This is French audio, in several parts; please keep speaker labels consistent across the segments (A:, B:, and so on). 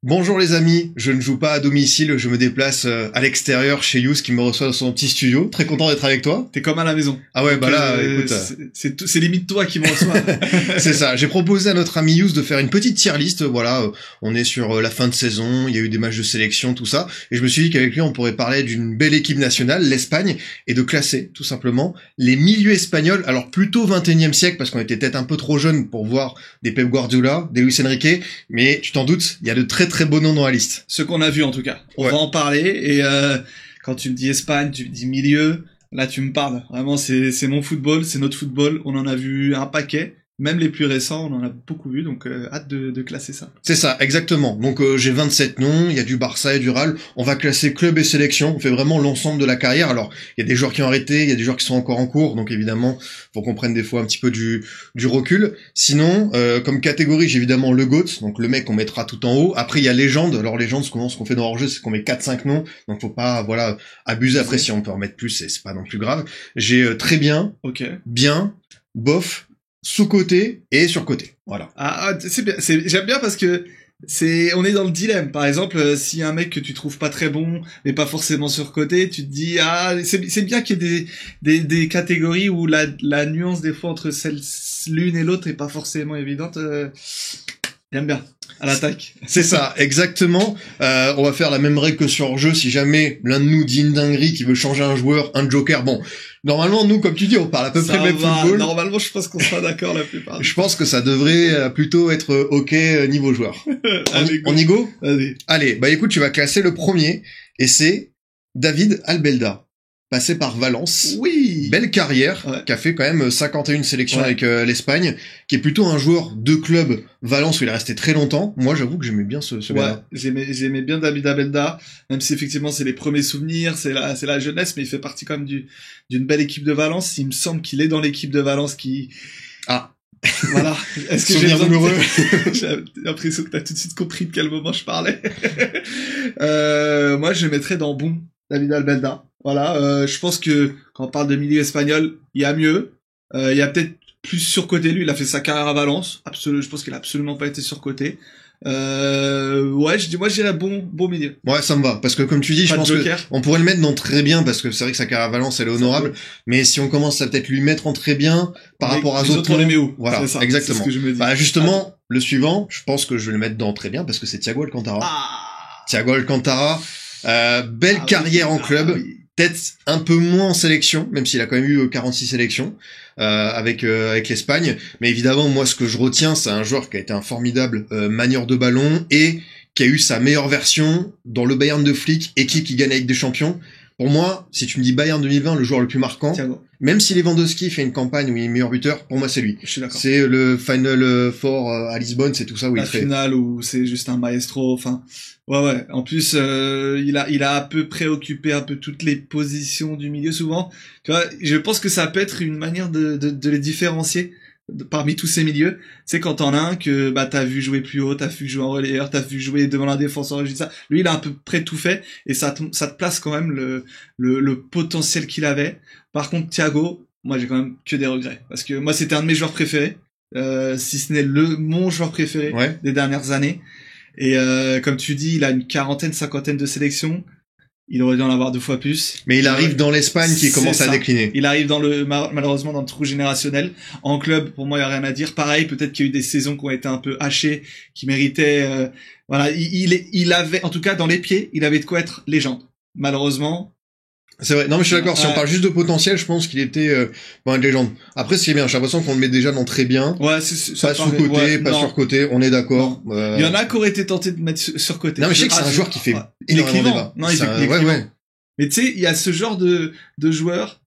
A: Bonjour les amis, je ne joue pas à domicile, je me déplace à l'extérieur chez Yous qui me reçoit dans son petit studio. Très content d'être avec toi.
B: T'es comme à la maison.
A: Ah ouais, donc, bah là, écoute...
B: C'est limite toi qui me reçois.
A: C'est ça, j'ai proposé à notre ami Yous de faire une petite tier list, voilà, on est sur la fin de saison, il y a eu des matchs de sélection, tout ça, et je me suis dit qu'avec lui on pourrait parler d'une belle équipe nationale, l'Espagne, et de classer, tout simplement, les milieux espagnols, alors plutôt 21e siècle, parce qu'on était peut-être un peu trop jeunes pour voir des Pep Guardiola, des Luis Enrique, mais tu t'en doutes, il y a de très beaux noms dans la liste.
B: Ce qu'on a vu en tout cas. On va en parler et quand tu me dis Espagne, tu me dis milieu, là tu me parles. Vraiment c'est mon football, c'est notre football. On en a vu un paquet. Même les plus récents, on en a beaucoup vu, donc hâte de classer ça.
A: C'est ça, exactement. Donc j'ai 27 noms, il y a du Barça et du Real. On va classer club et sélection, on fait vraiment l'ensemble de la carrière. Alors, il y a des joueurs qui ont arrêté, il y a des joueurs qui sont encore en cours, donc évidemment, faut qu'on prenne des fois un petit peu du recul. Sinon, comme catégorie, j'ai évidemment le GOAT, donc le mec qu'on mettra tout en haut. Après, il y a légende. Alors légende, ce qu'on fait dans hors-jeu, c'est qu'on met 4-5 noms, donc faut pas, voilà, abuser. Après, si on peut en mettre plus, c'est pas non plus grave. J'ai très bien, bien, bof, sous-côté et sur-côté. Voilà.
B: Ah, c'est bien. J'aime bien parce que on est dans le dilemme. Par exemple, si un mec que tu trouves pas très bon, mais pas forcément surcoté, tu te dis, c'est bien qu'il y ait des catégories où la nuance des fois entre l'une et l'autre est pas forcément évidente. J'aime bien. À l'attaque.
A: C'est ça, exactement. On va faire la même règle que sur jeu. Si jamais l'un de nous dit une dinguerie qui veut changer un joueur, un joker, bon, normalement, nous, comme tu dis, on parle à peu près même football.
B: Normalement, je pense qu'on sera d'accord la plupart.
A: Je pense que ça devrait plutôt être OK niveau joueur. On y go ? Allez, bah écoute, tu vas classer le premier, et c'est David Albelda. Passé par Valence.
B: Oui.
A: Belle carrière, qui a fait quand même 51 sélections avec l'Espagne, qui est plutôt un joueur de club Valence où il est resté très longtemps. Moi, j'avoue que j'aimais bien ce gars-là.
B: J'aimais bien David Albelda, même si effectivement c'est les premiers souvenirs, c'est la jeunesse, mais il fait partie quand même d'une belle équipe de Valence. Il me semble qu'il est dans l'équipe de Valence qui... Voilà. Est-ce que
A: j'ai douloureux.
B: J'ai l'impression que t'as tout de suite compris de quel moment je parlais. Moi, je mettrais dans bon David Albelda. Voilà, je pense que quand on parle de milieu espagnol, il y a mieux. Il y a peut-être plus surcoté. Lui, il a fait sa carrière à Valence. Je pense qu'il a absolument pas été surcoté. Moi, je dirais bon milieu.
A: Ouais, ça me va. Parce que comme tu dis, je pense que on pourrait le mettre dans très bien parce que c'est vrai que sa carrière à Valence, elle est honorable. Mais si on commence à peut-être lui mettre en très bien par rapport à d'autres,
B: on les met où?
A: Voilà,
B: c'est ça,
A: exactement.
B: C'est ce que je me dis.
A: Bah, justement, le suivant, je pense que je vais le mettre dans très bien parce que c'est Thiago Alcantara. Thiago Alcantara, belle carrière en club. Oui. Peut-être un peu moins en sélection, même s'il a quand même eu 46 sélections avec l'Espagne. Mais évidemment, moi, ce que je retiens, c'est un joueur qui a été un formidable manieur de ballon et qui a eu sa meilleure version dans le Bayern de Flick, équipe qui gagne avec des champions. Pour moi, si tu me dis Bayern 2020, le joueur le plus marquant, même si Lewandowski fait une campagne où il est meilleur buteur, pour moi c'est lui.
B: Je suis d'accord.
A: C'est le Final Four à Lisbonne, c'est tout ça où
B: il fait. La finale où c'est juste un maestro, enfin... Ouais. En plus, il a à peu près occupé un peu toutes les positions du milieu souvent. Tu vois, je pense que ça peut être une manière de les différencier parmi tous ces milieux. C'est quand t'en as un que t'as vu jouer plus haut, t'as vu jouer en relayeur, t'as vu jouer devant la défenseur, ça. Lui, il a à peu près tout fait et ça te place quand même le potentiel qu'il avait. Par contre, Thiago, moi j'ai quand même que des regrets parce que moi c'était un de mes joueurs préférés, si ce n'est mon joueur préféré des dernières années. Et comme tu dis, il a une cinquantaine de sélections. Il aurait dû en avoir 2 fois plus.
A: Mais il arrive dans l'Espagne qui commence à décliner.
B: Il arrive malheureusement dans le trou générationnel. En club, pour moi, il y a rien à dire. Pareil, peut-être qu'il y a eu des saisons qui ont été un peu hachées, qui méritaient, voilà. Il avait, en tout cas, dans les pieds, il avait de quoi être légende. Malheureusement.
A: C'est vrai. Non, mais je suis d'accord. Si on parle juste de potentiel, je pense qu'il était une légende. Après, ce qui est bien, j'ai l'impression qu'on le met déjà dans très bien.
B: Ouais,
A: pas sous-côté, pas sur-côté. On est d'accord.
B: Il y en a qui auraient été tentés de mettre sur-côté.
A: Non, mais je sais que c'est un joueur qui fait énormément débat.
B: Non, il fait ouais. Mais tu sais, il y a ce genre de joueurs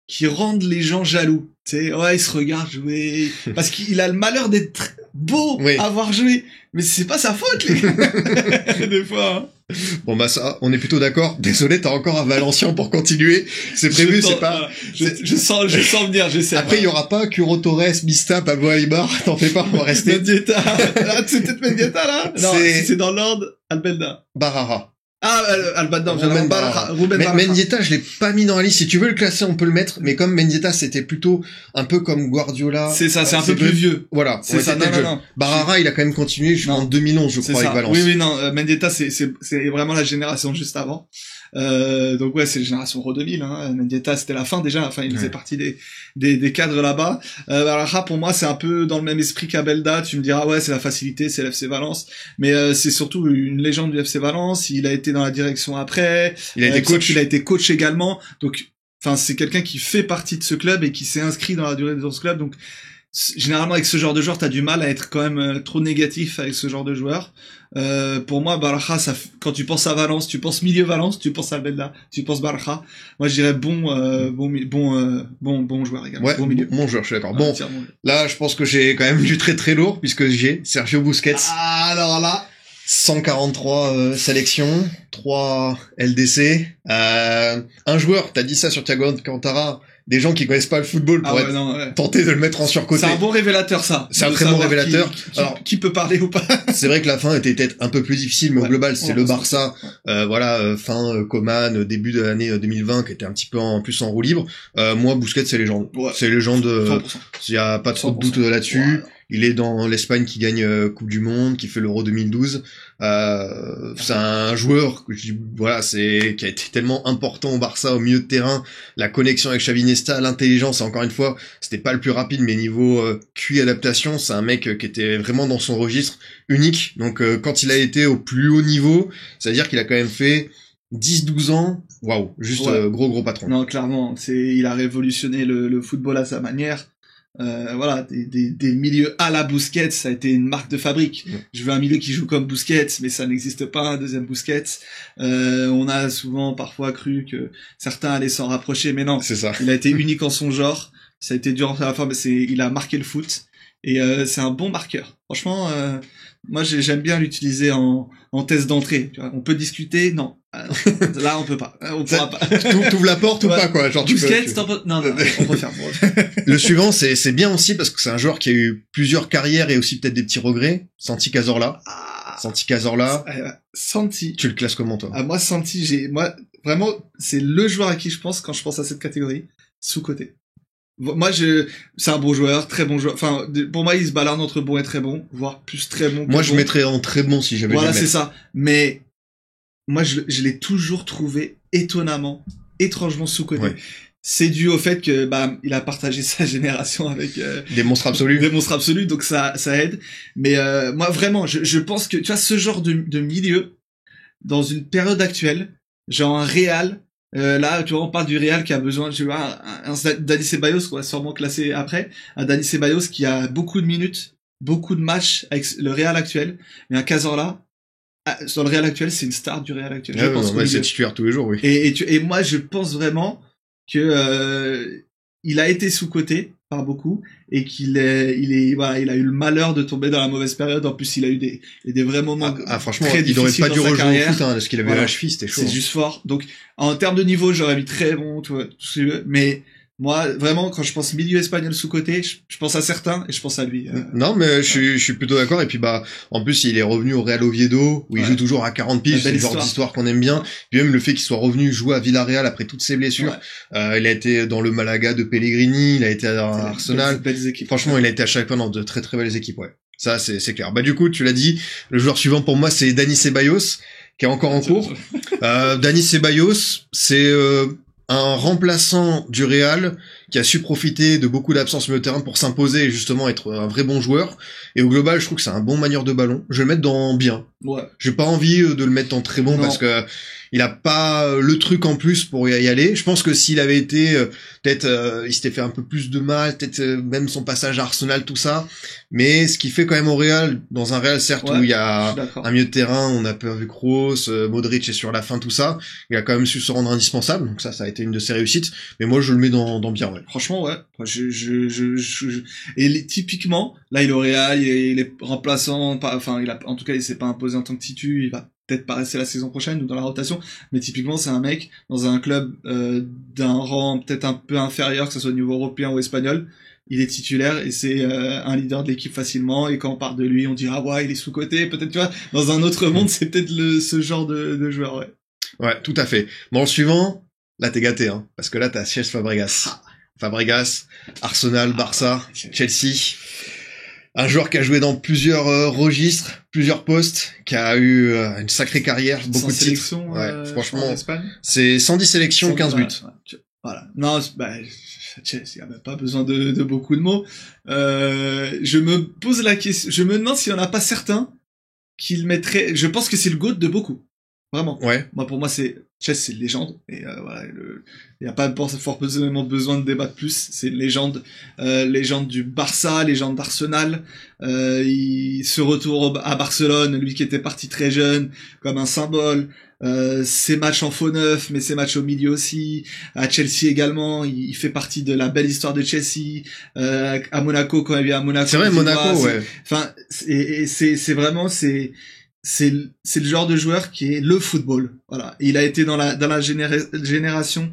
B: qui rendent les gens jaloux. Tu sais, ils se regardent jouer parce qu'il a le malheur d'être beau à voir jouer. Mais c'est pas sa faute, les gars. Des fois. Hein.
A: Bon ça, on est plutôt d'accord. Désolé, t'as encore un Valencien pour continuer. C'est prévu, c'est pas.
B: Je sens venir, j'essaie.
A: Après, il y aura pas Curo Torres, Mista, Pablo Aimar. T'en fais pas, on va rester.
B: Mendieta. C'est peut-être Mendieta, là? Non, c'est dans l'ordre, Albelda.
A: Barara.
B: Al-Baddan,
A: Ruben Baraja. Mendieta, je l'ai pas mis dans la liste. Si tu veux le classer, on peut le mettre. Mais comme Mendieta, c'était plutôt un peu comme Guardiola.
B: C'est ça, c'est un peu plus vieux.
A: Voilà.
B: C'est ça, non.
A: Baraja, il a quand même continué jusqu'en 2011, je crois, avec Valence.
B: Oui, non, Mendieta, c'est vraiment la génération juste avant. Donc ouais, c'est la génération Euro 2000, hein. Mendieta, c'était la fin déjà. Enfin, il faisait partie des cadres là-bas. Baraja, pour moi, c'est un peu dans le même esprit qu'Abelda. Tu me diras, ouais, c'est la facilité, c'est l'FC Valence. Mais, c'est surtout une légende du FC Valence. Il a été dans la direction après.
A: Il a été coach.
B: Il a été coach également. Donc, enfin, c'est quelqu'un qui fait partie de ce club et qui s'est inscrit dans la durée de ce club. Donc, généralement, avec ce genre de joueur, t'as du mal à être quand même trop négatif avec ce genre de joueur. Pour moi, Baraja, quand tu penses à Valence, tu penses milieu Valence, tu penses à Belda, tu penses Baraja. Moi, je dirais bon joueur également.
A: Ouais,
B: bon milieu.
A: Bon joueur, je suis d'accord. Bon, là, je pense que j'ai quand même du très très lourd puisque j'ai Sergio Busquets.
B: Ah, alors là.
A: 143 sélections, 3 LDC, un joueur, t'as dit ça sur Thiago Alcantara, des gens qui connaissent pas le football pour tentés de le mettre en surcoté.
B: C'est un bon révélateur, ça.
A: C'est un très bon révélateur.
B: Alors, qui peut parler ou pas?
A: C'est vrai que la fin était peut-être un peu plus difficile, mais au global, c'est le Barça, fin Coman, début de l'année 2020, qui était un petit peu plus en roue libre. Moi, Busquets, c'est légende. Ouais. C'est légende, il y a pas trop de doute là-dessus. Ouais. Il est dans l'Espagne qui gagne Coupe du Monde, qui fait l'Euro 2012. C'est un joueur que qui a été tellement important au Barça au milieu de terrain, la connexion avec Xavi Iniesta, l'intelligence. Encore une fois, c'était pas le plus rapide, mais niveau QI adaptation, c'est un mec qui était vraiment dans son registre unique. Donc quand il a été au plus haut niveau, c'est-à-dire qu'il a quand même fait 10-12 ans. Waouh, juste gros patron.
B: Non, clairement, il a révolutionné le football à sa manière. Des milieux à la Busquets, ça a été une marque de fabrique. Je veux un milieu qui joue comme Busquets, mais ça n'existe pas, un deuxième Busquets. On a souvent parfois cru que certains allaient s'en rapprocher, mais non.
A: C'est ça.
B: Il a été unique en son genre. Ça a été dur à la fin, mais il a marqué le foot. Et c'est un bon marqueur. Franchement, moi j'aime bien l'utiliser en test d'entrée. Tu vois, on peut discuter, non. Là on peut pas. On pourra pas.
A: T'ouvres la porte ou pas, quoi. Genre
B: non, on préfère.
A: Le suivant, c'est bien aussi parce que c'est un joueur qui a eu plusieurs carrières et aussi peut-être des petits regrets. Santi Cazorla.
B: Santi.
A: Tu le classes comment, toi?
B: Moi, Santi, vraiment, c'est le joueur à qui je pense quand je pense à cette catégorie. Sous-côté. Moi, c'est un bon joueur, très bon joueur. Enfin, pour moi, il se balade entre bon et très bon, voire plus très bon.
A: Moi, je mettrais en très bon si j'avais.
B: Voilà, c'est ça. Mais moi, je l'ai toujours trouvé étrangement sous-côté. Ouais. C'est dû au fait que il a partagé sa génération avec
A: des monstres absolus.
B: Donc ça aide. Mais moi, vraiment, je pense que tu vois ce genre de milieu dans une période actuelle, genre un Real. Là, tu vois, on parle du Real qui a besoin, tu vois, un Dani Ceballos, qu'on va sûrement classer après, un Dani Ceballos qui a beaucoup de minutes, beaucoup de matchs avec le Real actuel, mais un Cazorla, dans le Real actuel, c'est une star du Real actuel.
A: Je pense c'est titulaire tous les jours, oui.
B: Et moi, je pense vraiment que il a été sous-coté par beaucoup et il a eu le malheur de tomber dans la mauvaise période. En plus, il a eu des vrais moments
A: franchement,
B: très
A: il aurait pas dû rejouer au foot, parce qu'il avait
B: la
A: cheville, c'était chaud.
B: C'est juste fort. Donc, en termes de niveau, j'aurais mis très bon, tout ce que tu veux, mais moi, vraiment, quand je pense milieu espagnol sous-côté, je pense à certains et je pense à lui.
A: Non, mais je suis plutôt d'accord. Et puis, en plus, il est revenu au Real Oviedo, où il joue toujours à 40 piges. C'est le genre d'histoire qu'on aime bien. Puis même le fait qu'il soit revenu jouer à Villarreal après toutes ses blessures. Ouais. Il a été dans le Malaga de Pellegrini, il a été à Arsenal.
B: Belles équipes.
A: Franchement, il a été à chaque fois dans de très très belles équipes, ouais. Ça, c'est clair. Du coup, tu l'as dit, le joueur suivant pour moi, c'est Dani Ceballos, qui est encore en cours. Dani Ceballos, c'est, un remplaçant du Real qui a su profiter de beaucoup d'absences sur le terrain pour s'imposer et justement être un vrai bon joueur. Et au global, je trouve que c'est un bon manieur de ballon. Je vais le mettre dans bien.
B: Ouais.
A: J'ai pas envie de le mettre en très bon parce que il a pas le truc en plus pour y aller. Je pense que s'il avait été peut-être il s'était fait un peu plus de mal, peut-être même son passage à Arsenal, tout ça. Mais ce qu'il fait quand même au Real, dans un Real certes où il y a un milieu de terrain, on a peu vu Kroos, Modric est sur la fin, tout ça, il a quand même su se rendre indispensable. Donc ça a été une de ses réussites. Mais moi je le mets dans bien, ouais.
B: Franchement, ouais. Et typiquement, là il est au Real, il est remplaçant, en tout cas il s'est pas imposé en tant que titu, il va peut-être pas rester la saison prochaine ou dans la rotation, mais typiquement c'est un mec dans un club d'un rang peut-être un peu inférieur, que ce soit au niveau européen ou espagnol, il est titulaire et c'est un leader de l'équipe facilement, et quand on parle de lui on dira ouais il est sous-coté, peut-être, tu vois, dans un autre monde c'est peut-être ce genre de joueur, ouais.
A: Ouais, tout à fait. Bon, le suivant, là t'es gâté, hein, parce que là t'as Cesc Fabregas. Fabregas, Arsenal, Barça, Chelsea. Un joueur qui a joué dans plusieurs registres, plusieurs postes, qui a eu une sacrée carrière, beaucoup de titres. Ouais, franchement, c'est 110 sélections, 15 buts.
B: Ouais. Voilà. Non, bah, il n'y a même pas besoin de beaucoup de mots. Je me pose la question, je me demande s'il n'y en a pas certains qu'il mettrait. Je pense que c'est le GOAT de beaucoup. Vraiment.
A: Ouais.
B: Moi, pour moi, c'est une légende. Et voilà, il n'y a pas forcément besoin de débattre plus. C'est une légende. Légende du Barça, légende d'Arsenal. Ce retour à Barcelone, lui qui était parti très jeune, comme un symbole. Ses matchs en faux neuf, mais ses matchs au milieu aussi. À Chelsea également, il fait partie de la belle histoire de Chelsea. À Monaco, quand il vient à Monaco.
A: C'est vrai, Monaco, ouais.
B: Enfin, c'est vraiment, c'est le genre de joueur qui est le football. Voilà. Il a été dans la génération,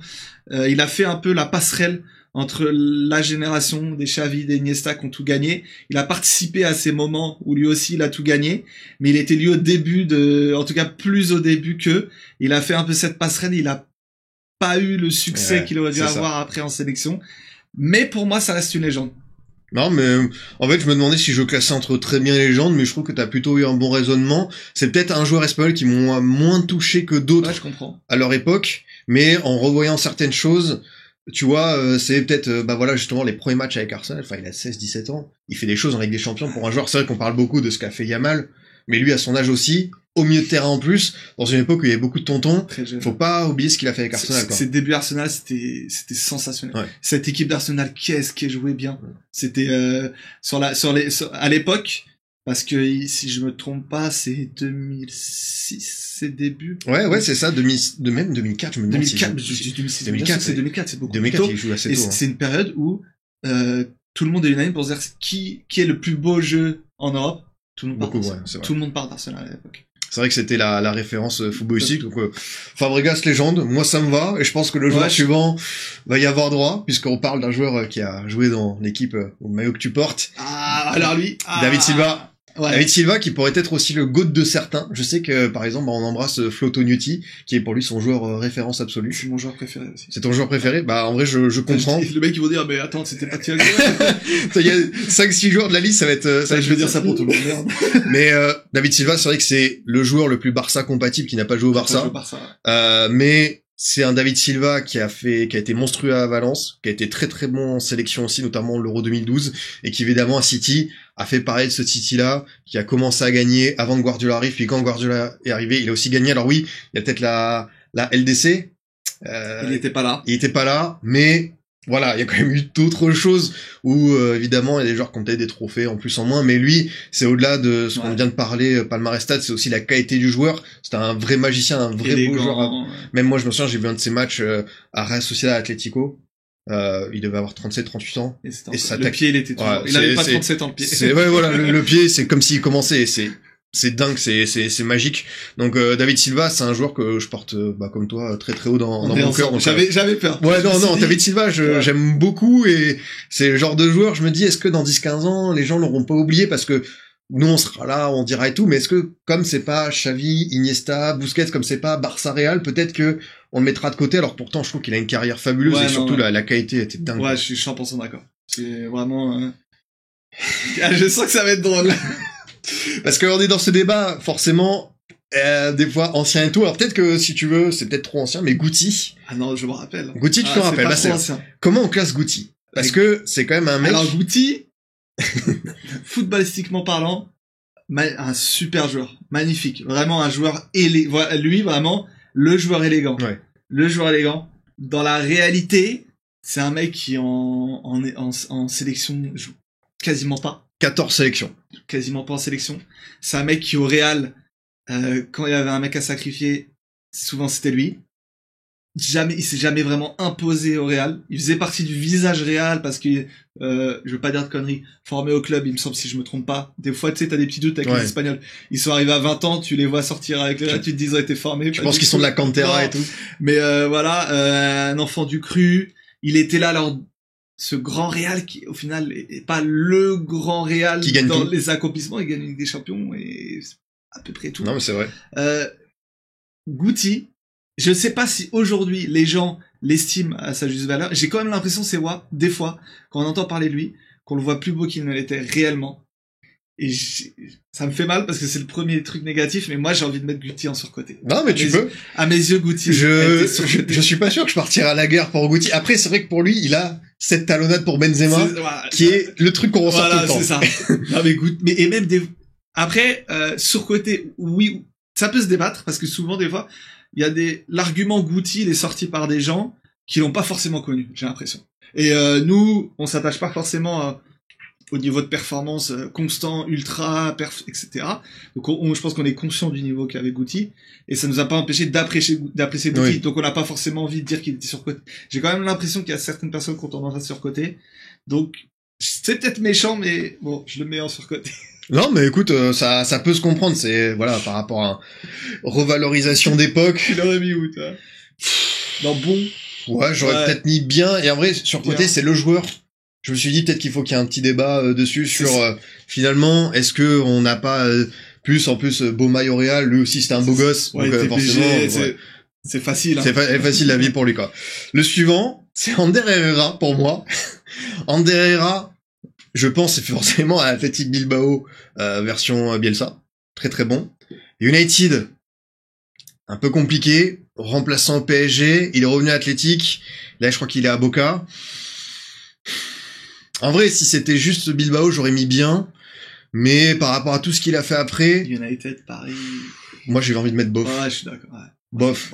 B: il a fait un peu la passerelle entre la génération des Xavi, des Iniesta qui ont tout gagné. Il a participé à ces moments où lui aussi il a tout gagné, mais il était lui au début en tout cas plus au début qu'eux. Il a fait un peu cette passerelle, il a pas eu le succès qu'il aurait dû avoir après en sélection. Mais pour moi, ça reste une légende.
A: Non, mais en fait, je me demandais si je classais entre très bien et légende, mais je trouve que t'as plutôt eu un bon raisonnement. C'est peut-être un joueur espagnol qui m'a moins touché que d'autres à leur époque, mais en revoyant certaines choses, tu vois, c'est peut-être, bah voilà, justement, les premiers matchs avec Arsenal, enfin, il a 16-17 ans, il fait des choses en Ligue des Champions pour un joueur. C'est vrai qu'on parle beaucoup de ce qu'a fait Yamal, mais lui, à son âge aussi, au milieu de terrain en plus, dans une époque où il y avait beaucoup de tontons, faut pas oublier ce qu'il a fait avec Arsenal, quoi.
B: Ses débuts Arsenal, c'était sensationnel. Ouais. Cette équipe d'Arsenal, qu'est-ce qui jouait bien. Ouais. C'était, à l'époque, parce que, si je me trompe pas, c'est 2006, ses débuts.
A: Ouais, c'est ça, même 2004, je me demande
B: 2004, c'est 2004, c'est beaucoup
A: 2004,
B: plus tôt.
A: il joue assez tôt.
B: Et c'est une période où, tout le monde est unanime pour se dire qui est le plus beau jeu en Europe. Tout le monde part d'Arsenal à l'époque.
A: C'est vrai que c'était la référence footballistique. Donc, Fabregas, légende, moi ça me va, et je pense que le joueur suivant va y avoir droit, puisqu'on parle d'un joueur qui a joué dans l'équipe au maillot que tu portes.
B: Ah, alors lui,
A: David Silva. Ouais. David Silva qui pourrait être aussi le GOAT de certains. Je sais que par exemple on embrasse Flo Tognuti qui est pour lui son joueur référence absolue.
B: C'est mon joueur préféré aussi.
A: C'est ton joueur préféré? Bah en vrai je comprends.
B: Le mec il va dire mais attends c'était pas Thiago.
A: Il y a 5-6 joueurs de la liste, ça va être
B: je vais dire ça pour tout le monde. Merde.
A: Mais David Silva c'est vrai que c'est le joueur le plus Barça compatible qui n'a pas joué au Barça. Mais c'est un David Silva qui a été monstrueux à Valence, qui a été très très bon en sélection aussi, notamment l'Euro 2012, et qui évidemment à City a fait pareil de ce City-là, qui a commencé à gagner avant que Guardiola arrive, puis quand Guardiola est arrivé, il a aussi gagné. Alors oui, il y a peut-être la LDC.
B: Il était pas là.
A: Mais voilà, il y a quand même eu d'autres choses où évidemment il y a des joueurs qui ont peut-être des trophées en plus en moins, mais lui c'est au-delà de ce qu'on vient de parler, palmarès stats, c'est aussi la qualité du joueur. C'était un vrai magicien, un vrai beau joueur. Même moi je me souviens, j'ai vu un de ses matchs à Real Sociedad Atlético. Il devait avoir 37-38 ans.
B: Et ça le pied il était tout il avait pas 37 ans le pied.
A: Ouais voilà, le pied c'est comme s'il commençait, c'est dingue, c'est magique. Donc David Silva, c'est un joueur que je porte comme toi très très haut dans mon cœur.
B: J'avais peur.
A: Ouais, non, David Silva, j'aime beaucoup et c'est le genre de joueur, je me dis est-ce que dans 10-15 ans, les gens l'auront pas oublié parce que nous on sera là, on dira et tout, mais est-ce que comme c'est pas Xavi, Iniesta, Busquets, comme c'est pas Barça Real, peut-être que on le mettra de côté, alors pourtant je trouve qu'il a une carrière fabuleuse et surtout la qualité était dingue.
B: Ouais, je suis 100% d'accord. C'est vraiment je sens que ça va être drôle.
A: Parce qu'on est dans ce débat, forcément, des fois ancien et tout. Alors peut-être que si tu veux, c'est peut-être trop ancien, mais Guti.
B: Ah non, je me rappelle.
A: Guti, tu te rappelles.
B: Pas trop ancien.
A: Comment on classe Guti? Parce que c'est quand même un mec.
B: Alors Guti, footballistiquement parlant, un super joueur, magnifique, vraiment un joueur élégant. Lui, vraiment, le joueur élégant. Ouais. Le joueur élégant. Dans la réalité, c'est un mec qui en sélection joue quasiment pas.
A: 14 sélections.
B: Quasiment pas en sélection. C'est un mec qui au Real, quand il y avait un mec à sacrifier, souvent c'était lui. Il s'est jamais vraiment imposé au Real. Il faisait partie du visage Real parce que, je veux pas dire de conneries, formé au club, il me semble si je me trompe pas. Des fois, tu sais, t'as des petits doutes avec les Espagnols. Ils sont arrivés à 20 ans, tu les vois sortir avec le Real, tu te dis ils ont été formés.
A: Je pense qu'ils sont de la Cantera et tout.
B: Mais voilà, un enfant du cru. Il était là lors ce grand Real qui, au final, est pas le grand Real
A: qui gagne
B: dans
A: tout.
B: les accomplissements. Il gagne des champions et à peu près tout.
A: Non, mais c'est vrai.
B: Guti, je sais pas si aujourd'hui les gens l'estiment à sa juste valeur. J'ai quand même l'impression, c'est moi, des fois, quand on entend parler de lui, qu'on le voit plus beau qu'il ne l'était réellement. Et ça me fait mal parce que c'est le premier truc négatif, mais moi j'ai envie de mettre Guti en surcoté.
A: Non, mais tu peux.
B: À mes yeux, Guti.
A: Je suis pas sûr que je partirai à la guerre pour Guti. Après, c'est vrai que pour lui, il a cette talonnade pour Benzema, qui est le truc qu'on ressort tout le temps.
B: C'est ça. Non, mais Guti, et même après, surcoté, oui, ça peut se débattre parce que souvent, des fois, il y a l'argument Guti, il est sorti par des gens qui l'ont pas forcément connu, j'ai l'impression. Et nous, on s'attache pas forcément au niveau de performance constant, ultra, etc. Donc je pense qu'on est conscient du niveau qu'avait Guti, et ça nous a pas empêché d'apprécier Guti. Oui. Donc on n'a pas forcément envie de dire qu'il était surcoté. J'ai quand même l'impression qu'il y a certaines personnes qui ont tendance à surcoter. Donc c'est peut-être méchant, mais bon, je le mets en surcoté.
A: Non, mais écoute, ça peut se comprendre. C'est voilà, par rapport à revalorisation d'époque.
B: Tu l'aurais mis où, toi? Non, bon.
A: Ouais, j'aurais peut-être mis bien. Et en vrai, surcoté, c'est le joueur. Je me suis dit peut-être qu'il faut qu'il y ait un petit débat dessus sur finalement, est-ce que on n'a pas plus en plus Beaumaille au Real, lui aussi c'était un beau gosse,
B: ouais, donc forcément c'est facile. Hein.
A: C'est facile la vie pour lui quoi. Le suivant, c'est Ander Herrera pour moi. Ander Herrera, je pense c'est forcément à Athletic Bilbao version Bielsa, très très bon. United, un peu compliqué, remplaçant au PSG, il est revenu à Athletic, là je crois qu'il est à Boca. En vrai, si c'était juste Bilbao, j'aurais mis bien. Mais par rapport à tout ce qu'il a fait après...
B: United, Paris...
A: Moi, j'ai envie de mettre bof.
B: Ouais, je suis d'accord. Ouais.
A: Bof.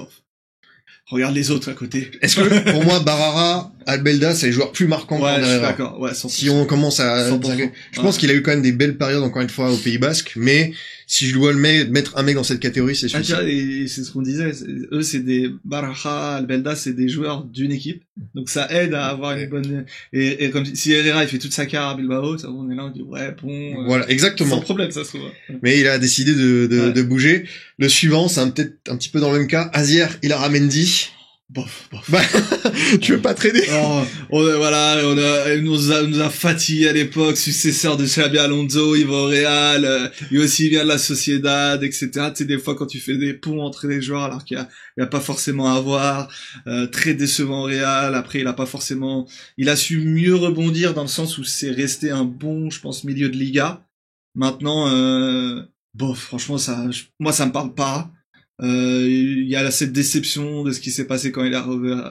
B: Regarde les autres à côté.
A: Est-ce que, pour moi, Barara, Albelda, c'est les joueurs plus marquants
B: qu'Ander Herrera. Ouais, je suis d'accord. Ouais, 100%.
A: Si on commence à... Je pense qu'il a eu quand même des belles périodes, encore une fois, au Pays Basque. Mais si je dois mettre un mec dans cette catégorie, c'est celui-ci.
B: Et c'est ce qu'on disait. Eux, c'est des... Barara, Albelda, c'est des joueurs d'une équipe. Donc ça aide à avoir une bonne... Et comme si Herrera, il fait toute sa carrière à Bilbao, ça, on est là, on dit, ouais, bon...
A: Voilà, exactement.
B: Sans problème, ça se trouve.
A: Mais il a décidé de bouger. Le suivant, c'est peut-être un petit peu dans le même cas. Azier Ilaramendi.
B: Bof.
A: Bah, tu veux pas traîner?
B: Il nous a fatigué à l'époque, successeur de Xabi Alonso, il va au Real, il aussi vient de la Sociedad, etc. Tu sais, des fois, quand tu fais des ponts entre les joueurs, alors qu'il y a pas forcément à voir, très décevant au Real, après, il a su mieux rebondir dans le sens où c'est resté un bon, je pense, milieu de Liga. Maintenant, franchement, moi, ça me parle pas. Il y a cette déception de ce qui s'est passé quand il est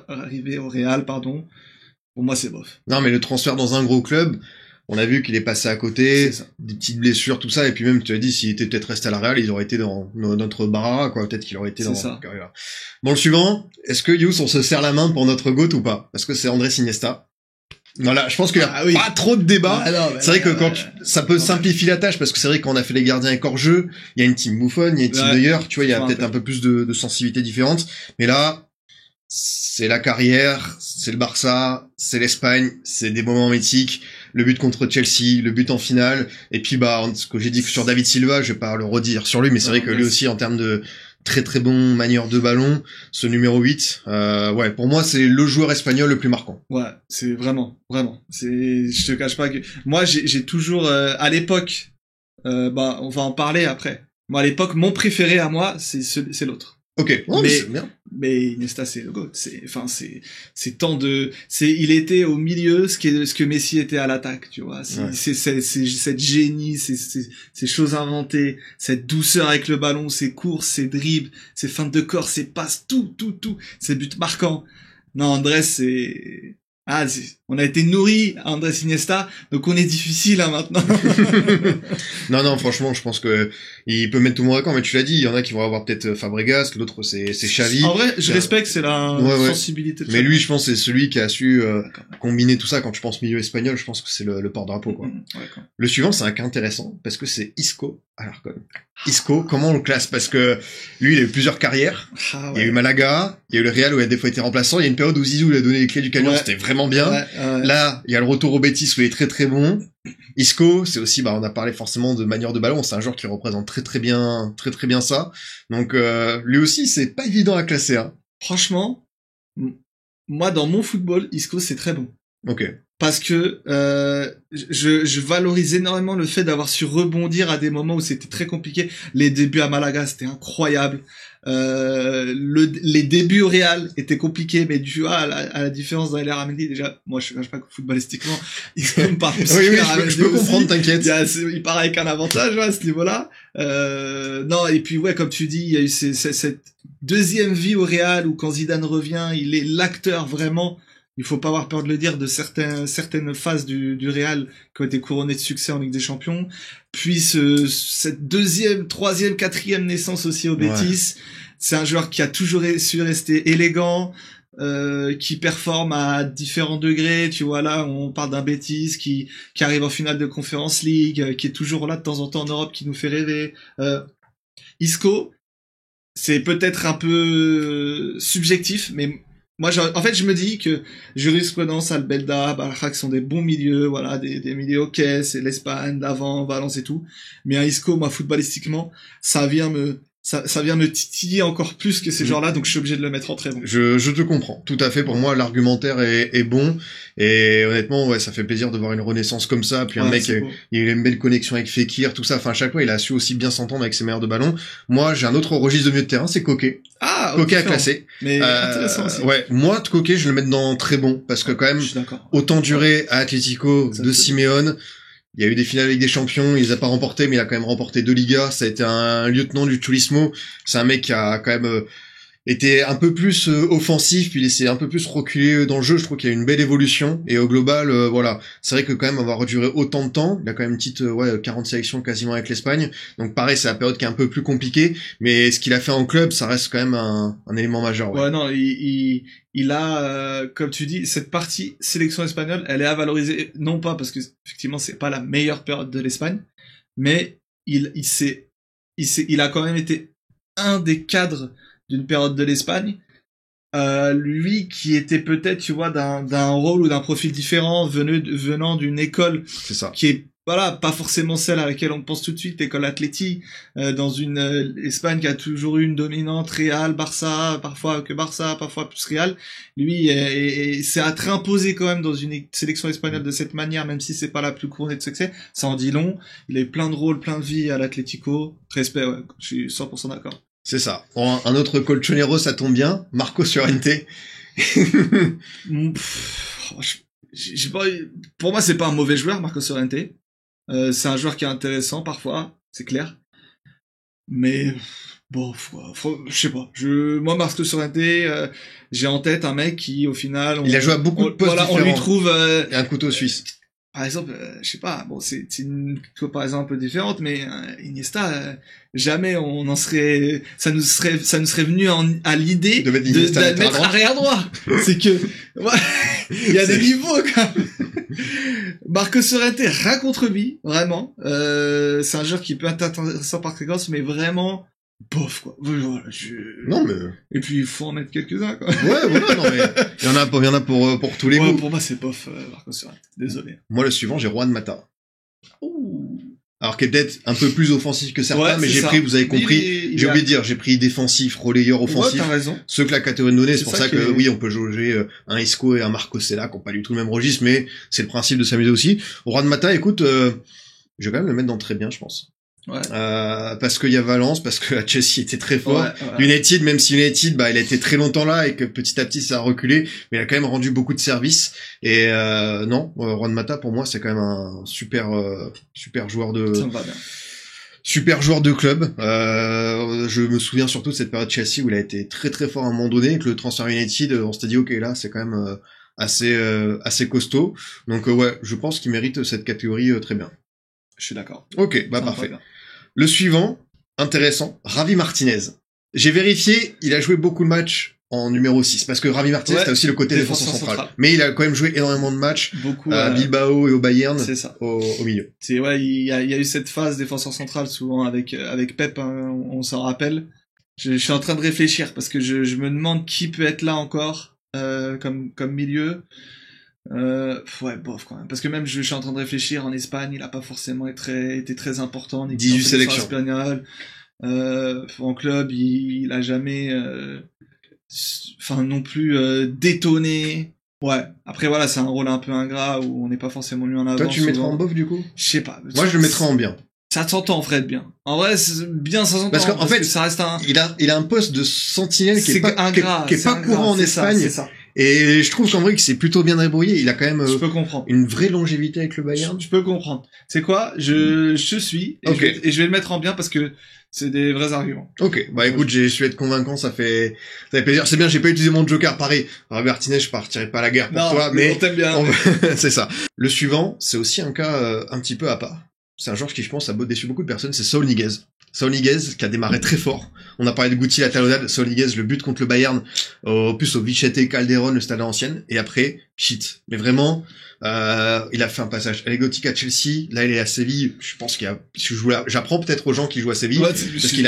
B: arrivé au Real, pardon. Pour moi, c'est bof.
A: Non, mais le transfert dans un gros club, on a vu qu'il est passé à côté, des petites blessures, tout ça, et puis même, tu as dit, s'il était peut-être resté à la Real, il aurait été dans notre Barra, quoi. Peut-être qu'il aurait été dans notre carrière. Bon, le suivant, est-ce que Yous, on se serre la main pour notre GOAT ou pas? Parce que c'est Andrés Iniesta. Voilà, je pense qu'il y a pas trop de débat. C'est vrai que ça peut simplifier la tâche parce que c'est vrai qu'on a fait les gardiens avec hors-jeu, il y a une team Buffon, il y a une team Neuer, tu vois, il y a peut-être un peu plus de sensibilité différente. Mais là, c'est la carrière, c'est le Barça, c'est l'Espagne, c'est des moments mythiques. Le but contre Chelsea, le but en finale. Et puis, ce que j'ai dit sur David Silva, je vais pas le redire sur lui, mais c'est vrai que lui aussi, en termes de très très bon manière de ballon, ce numéro 8, pour moi c'est le joueur espagnol le plus marquant.
B: Ouais, c'est vraiment, je te cache pas que moi j'ai toujours à l'époque, on va en parler après. Moi à l'époque, mon préféré à moi, c'est l'autre.
A: Ok,
B: mais Iniesta c'est le GOAT. Il était au milieu ce que Messi était à l'attaque, tu vois. C'est cette génie, ces choses inventées, cette douceur avec le ballon, ses courses, ses dribbles, ses feintes de corps, ses passes, tout, ses buts marquants. Non, Andrés, on a été nourris à Andrés Iniesta, donc on est difficile maintenant.
A: Non, franchement, je pense que il peut mettre tout le monde d'accord, mais tu l'as dit, il y en a qui vont avoir peut-être Fabregas, l'autre c'est Xavi.
B: En vrai, je respecte, c'est la sensibilité de
A: mais lui, je pense c'est celui qui a su combiner tout ça. Quand tu penses milieu espagnol, je pense que c'est le porte-drapeau, quoi. Le suivant, c'est un cas intéressant, parce que c'est Isco Alarcón. Isco, comment on le classe? Parce que lui, il a eu plusieurs carrières. Il y a eu Malaga, il y a eu le Real où il a des fois été remplaçant, il y a une période où Zizou lui a donné les clés du camion, c'était vraiment bien. Là, il y a le retour au Betis où il est très très bon. Isco, c'est aussi, on a parlé forcément de manière de ballon, c'est un joueur qui représente très très bien ça. Donc, lui aussi, c'est pas évident à classer, hein.
B: Franchement, moi, dans mon football, Isco, c'est très bon.
A: Ok.
B: parce que je valorise énormément le fait d'avoir su rebondir à des moments où c'était très compliqué. Les débuts à Malaga, c'était incroyable. Les débuts au Real étaient compliqués, mais à la différence d'Aler Amendi, déjà, moi je ne cache pas que footballistiquement, il me parle plus.
A: Oui, je peux comprendre, t'inquiète.
B: Il part avec un avantage à ce niveau-là. Non, et puis ouais, comme tu dis, il y a eu cette deuxième vie au Real où quand Zidane revient, il est l'acteur vraiment. Il faut pas avoir peur de le dire, de certaines phases du Real qui ont été couronnées de succès en Ligue des Champions. Puis cette deuxième, troisième, quatrième naissance aussi au Betis. C'est un joueur qui a toujours su rester élégant, qui performe à différents degrés. Tu vois là, on parle d'un Betis qui arrive en finale de Conference League, qui est toujours là de temps en temps en Europe, qui nous fait rêver. Isco, c'est peut-être un peu subjectif, mais moi, en fait, je me dis que jurisprudence, Albelda, Barça, qui sont des bons milieux, voilà, des milieux ok, c'est l'Espagne, l'avant, Valence et tout. Mais un Isco, moi, footballistiquement, ça vient me titiller encore plus que ces joueurs-là, donc je suis obligé de le mettre en très bon.
A: Je te comprends, tout à fait. Pour moi, l'argumentaire est bon, et honnêtement, ouais, ça fait plaisir de voir une renaissance comme ça. Puis un mec, il a eu une belle connexion avec Fekir, tout ça. Enfin, à chaque fois, il a su aussi bien s'entendre avec ses meilleurs de ballon. Moi, j'ai un autre registre de milieu de terrain, c'est Koké.
B: Ah,
A: Koké à classer.
B: Mais intéressant aussi.
A: Ouais, moi, Koké, je le mets dans très bon, parce que quand même, autant duré à Atlético de Simeone. Il y a eu des finales avec des champions, il les a pas remportés, mais il a quand même remporté 2 Ligas. Ça a été un lieutenant du Turismo. C'est un mec qui a quand même été un peu plus offensif, puis il s'est un peu plus reculé dans le jeu. Je trouve qu'il y a une belle évolution. Et au global, voilà, c'est vrai que quand même avoir duré autant de temps, il a quand même une petite 40 sélections quasiment avec l'Espagne. Donc pareil, c'est la période qui est un peu plus compliquée, mais ce qu'il a fait en club, ça reste quand même un élément majeur.
B: Ouais, non, il a, comme tu dis, cette partie sélection espagnole, elle est à valoriser, non pas parce que effectivement c'est pas la meilleure période de l'Espagne, mais il a quand même été un des cadres d'une période de l'Espagne. Lui qui était peut-être, tu vois, d'un rôle ou d'un profil différent, venant d'une école qui est voilà, pas forcément celle à laquelle on pense tout de suite, école Atleti, dans une Espagne qui a toujours eu une dominante Real, Barça, parfois plus Real. Lui, c'est à être imposé quand même dans une sélection espagnole de cette manière, même si c'est pas la plus couronnée de succès. Ça en dit long. Il a eu plein de rôles, plein de vies à l'Atlético. Respect, ouais, je suis 100% d'accord.
A: C'est ça. Un autre colchonero, ça tombe bien. Marcos Llorente.
B: Pour moi, c'est pas un mauvais joueur, Marcos Llorente. C'est un joueur qui est intéressant parfois, c'est clair. Mais bon, je sais pas. Moi, Marcos Llorente, j'ai en tête un mec qui, au final,
A: il a joué à beaucoup de postes différents.
B: On lui trouve
A: un couteau suisse.
B: Par exemple, je sais pas, bon, c'est une comparaison un peu différente, mais Iniesta, jamais on en serait, ça nous serait venu à l'idée de le mettre arrière droit. C'est que, ouais, il y a des niveaux quand même. Marcos Llorente, rien contre lui, vraiment. C'est un joueur qui peut être intéressant par fréquence, mais vraiment bof quoi. Voilà,
A: non mais.
B: Et puis il faut en mettre quelques-uns quoi.
A: Ouais, non mais il y en a pour tous les goûts.
B: Pour moi c'est bof, Marcos Llorente. Désolé.
A: Moi le suivant j'ai Juan Mata. Ouh. Alors qui est peut-être un peu plus offensif que certains, mais j'ai pris, vous avez compris, j'ai oublié de dire, j'ai pris défensif, relayeur offensif.
B: Ouais, t'as raison.
A: Ceux que la catégorie de données, c'est pour ça que oui, on peut jauger un Isco et un Marcos Sella qui ont pas du tout le même registre, mais c'est le principe de s'amuser aussi. Juan Mata, écoute, je vais quand même le mettre dans très bien, je pense.
B: Ouais.
A: Parce qu'il y a Valence, parce que la Chelsea était très fort. Ouais. United, même si United, il a été très longtemps là et que petit à petit ça a reculé, mais il a quand même rendu beaucoup de services. Et non, Juan Mata pour moi c'est quand même un super joueur de.
B: Ça me va bien.
A: Super joueur de club. Je me souviens surtout de cette période Chelsea où il a été très très fort à un moment donné, avec le transfert United, on s'était dit ok là c'est quand même assez costaud. Donc ouais, je pense qu'il mérite cette catégorie très bien.
B: Je suis d'accord.
A: Ok, parfait. Le suivant, intéressant, Javi Martinez. J'ai vérifié, il a joué beaucoup de matchs en numéro 6, parce que Javi Martinez, t'as aussi le côté défenseur central. Mais il a quand même joué énormément de matchs à Bilbao et au Bayern,
B: c'est ça.
A: Au milieu.
B: C'est ouais, il y a eu cette phase défenseur central souvent avec Pep, hein, on s'en rappelle. Je suis en train de réfléchir parce que je me demande qui peut être là encore comme milieu. Ouais, bof quand même. Parce que même je suis en train de réfléchir, en Espagne, il a pas forcément été très important.
A: 18 sélections.
B: Espagnol. En club, il a jamais, non plus détonné. Ouais. Après, voilà, c'est un rôle un peu ingrat où on n'est pas forcément mis en avant.
A: Toi, tu le mettrais en bof, du coup?
B: Je sais pas.
A: Moi, je le mettrais en bien.
B: Ça s'entend, en vrai, de bien. En vrai, bien, ça s'entend.
A: Parce qu'en fait,
B: ça reste un...
A: il a un poste de sentinelle qui est pas,
B: ingrat,
A: qui est pas courant en Espagne.
B: C'est ça.
A: Et je trouve qu'en vrai, que c'est plutôt bien débrouillé. Il a quand même,
B: je peux comprendre.
A: une vraie longévité avec le Bayern.
B: Je peux comprendre. C'est quoi? Je suis. Et je vais le mettre en bien parce que c'est des vrais arguments.
A: Ok. Bah, écoute, j'ai su être convaincant, ça fait plaisir. C'est bien, j'ai pas utilisé mon joker, pareil. Robert Martinez, je partirai pas à la guerre pour toi, mais
B: on t'aime bien.
A: c'est ça. Le suivant, c'est aussi un cas, un petit peu à part. C'est un joueur qui, je pense, a déçu beaucoup de personnes, c'est Saul Niguez. Saul Niguez, qui a démarré très fort. On a parlé de Guti, la talonnade. Saul Niguez, le but contre le Bayern, plus au Vicente Calderón, le stade ancien. Et après, shit. Mais vraiment, il a fait un passage anecdotique à Chelsea. Là, il est à Séville. Je pense j'apprends peut-être aux gens qui jouent à Séville.
B: Ouais,
A: parce qu'il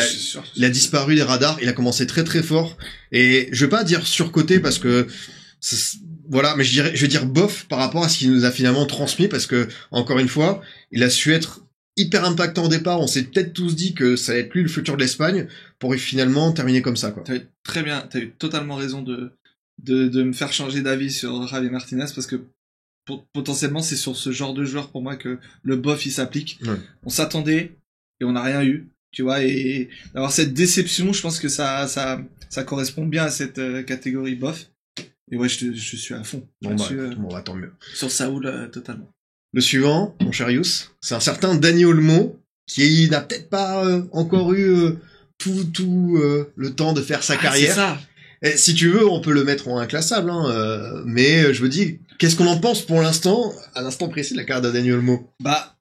A: a disparu des radars. Il a commencé très très fort. Et je vais pas dire surcoté parce que, voilà, mais je vais dire bof par rapport à ce qu'il nous a finalement transmis parce que, encore une fois, il a su être hyper impactant au départ. On s'est peut-être tous dit que ça allait être lui le futur de l'Espagne pour finalement terminer comme ça, quoi.
B: T'as eu très bien, t'as eu totalement raison de me faire changer d'avis sur Javi Martinez parce que potentiellement c'est sur ce genre de joueur pour moi que le bof il s'applique.
A: Ouais.
B: On s'attendait et on n'a rien eu, tu vois, et d'avoir cette déception, je pense que ça correspond bien à cette catégorie bof. Et ouais, je suis à fond.
A: Bon, bah, tant mieux.
B: Sur Saoul, totalement.
A: Le suivant, mon cher Yous, c'est un certain Dani Olmo, qui n'a peut-être pas encore eu tout le temps de faire sa carrière.
B: C'est ça.
A: Et, si tu veux, on peut le mettre en inclassable, hein, mais je veux dire, qu'est-ce qu'on en pense pour l'instant, à l'instant précis de la carrière de Dani Olmo?
B: Bah,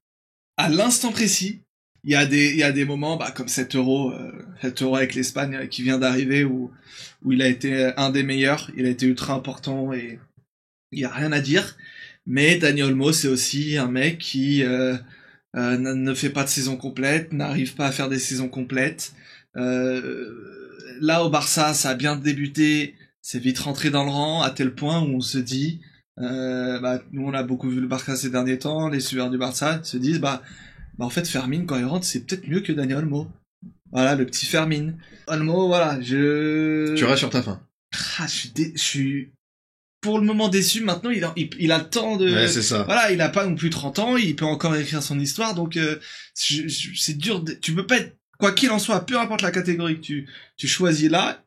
B: à l'instant précis, il y a des moments, bah, comme cet euro avec l'Espagne qui vient d'arriver où il a été un des meilleurs, il a été ultra important et il y a rien à dire. Mais Dani Olmo, c'est aussi un mec qui ne fait pas de saison complète, n'arrive pas à faire des saisons complètes. Là, au Barça, ça a bien débuté, c'est vite rentré dans le rang, à tel point où on se dit, nous on a beaucoup vu le Barça ces derniers temps, les suiveurs du Barça se disent, en fait, Fermin, quand il rentre, c'est peut-être mieux que Dani Olmo. Voilà, le petit Fermin. Olmo, voilà,
A: Tu restes sur ta fin.
B: Je suis pour le moment déçu. Maintenant, il a le temps de...
A: Ouais, c'est ça.
B: Voilà, il a pas non plus 30 ans, il peut encore écrire son histoire, donc c'est dur. Tu peux pas être... Quoi qu'il en soit, peu importe la catégorie que tu choisis là,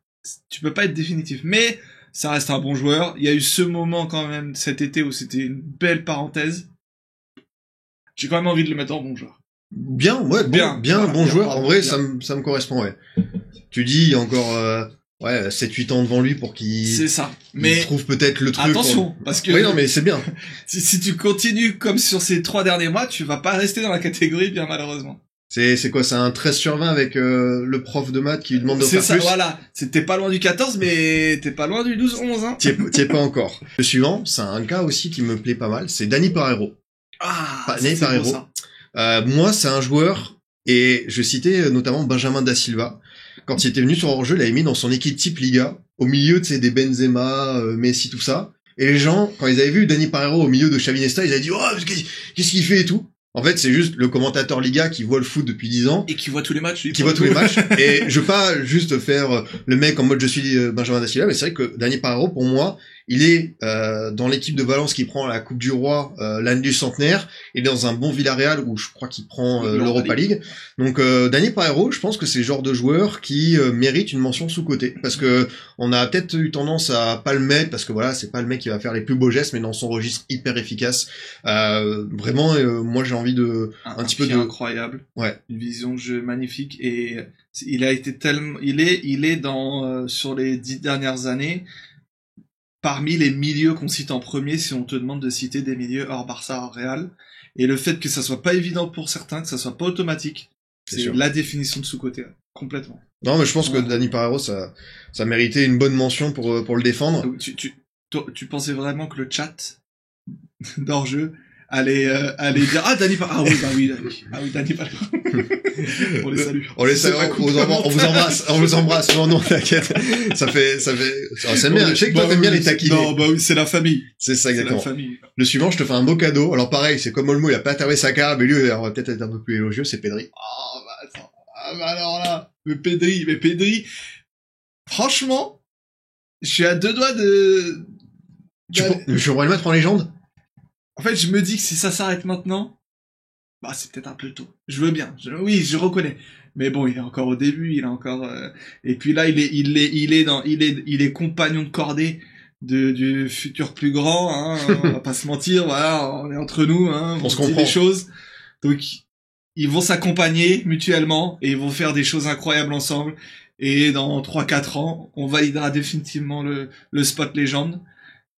B: tu peux pas être définitif. Mais ça reste un bon joueur. Il y a eu ce moment quand même cet été où c'était une belle parenthèse. J'ai quand même envie de le mettre en bon joueur.
A: Bien, ouais, bon joueur. En vrai, ça me correspond, ouais. Tu dis, il y a encore 7-8 ans devant lui pour qu'il trouve peut-être le truc.
B: Attention, parce que...
A: Oui, non, mais c'est bien.
B: si tu continues comme sur ces 3 derniers mois, tu vas pas rester dans la catégorie, bien malheureusement.
A: C'est quoi, c'est un 13/20 avec le prof de maths qui lui demande de faire plus.
B: C'est ça, voilà. T'es pas loin du 14, mais t'es pas loin du 12-11, hein.
A: T'y es pas encore. Le suivant, c'est un cas aussi qui me plaît pas mal, c'est Dani Parejo.
B: Dani Parejo.
A: Moi, c'est un joueur, et je citais notamment Benjamin Da Silva. Quand il était venu sur hors-jeu, il l'avait mis dans son équipe type Liga, au milieu, tu sais, des Benzema, Messi, tout ça. Et les gens, quand ils avaient vu Dani Parejo au milieu de Xavi Iniesta, ils avaient dit, oh, qu'est-ce qu'il fait et tout. En fait, c'est juste le commentateur Liga qui voit le foot depuis 10 ans.
B: Et qui voit tous les matchs.
A: Et je veux pas juste faire le mec en mode je suis Benjamin Da Silva, mais c'est vrai que Dani Parejo, pour moi, il est dans l'équipe de Valence qui prend la Coupe du Roi l'année du centenaire. Il est dans un bon Villarreal où je crois qu'il prend l'Europa League. Donc Dani Parejo, je pense que c'est le genre de joueur qui mérite une mention sous-côté. Parce que on a peut-être eu tendance à pas le mettre, parce que voilà, c'est pas le mec qui va faire les plus beaux gestes, mais dans son registre hyper efficace. Vraiment, moi j'ai envie de...
B: Un petit peu de... incroyable.
A: Ouais.
B: Une vision de jeu magnifique. Et il a été tellement... Il est dans... sur les 10 dernières années... parmi les milieux qu'on cite en premier si on te demande de citer des milieux hors Barça, hors Real. Et le fait que ça soit pas évident pour certains, que ça soit pas automatique, c'est la définition de sous-côté, complètement.
A: Non, mais je pense que Dani Parejo, ça méritait une bonne mention pour le défendre.
B: Tu pensais vraiment que le chat d'hors-jeu allait dire Dani Parejo, Dani Parejo. On les salue.
A: On vous embrasse. Non, t'inquiète. Ça fait, c'est bien. Je sais que toi t'aimes bien les taquiner.
B: Non, oui, c'est la famille.
A: C'est ça, exactement.
B: C'est la famille.
A: Le suivant, je te fais un beau cadeau. Alors pareil, c'est comme Olmo, il a pas terminé sa carrière, mais lui, on va peut-être être un peu plus élogieux, c'est Pedri.
B: Attends. Alors là. Mais Pedri. Franchement, je suis à 2 doigts
A: Je pourrais le mettre en légende?
B: En fait, je me dis que si ça s'arrête maintenant, bah c'est peut-être un peu tôt. Je veux bien. Oui, je reconnais. Mais bon, il est encore au début, il est encore. Et puis là, il est compagnon de cordée du futur plus grand. Hein, on va pas se mentir. Voilà, on est entre nous. Hein,
A: on se
B: dit
A: comprend.
B: des choses. Donc, ils vont s'accompagner mutuellement et ils vont faire des choses incroyables ensemble. Et dans 3-4 ans, on validera définitivement le spot légende.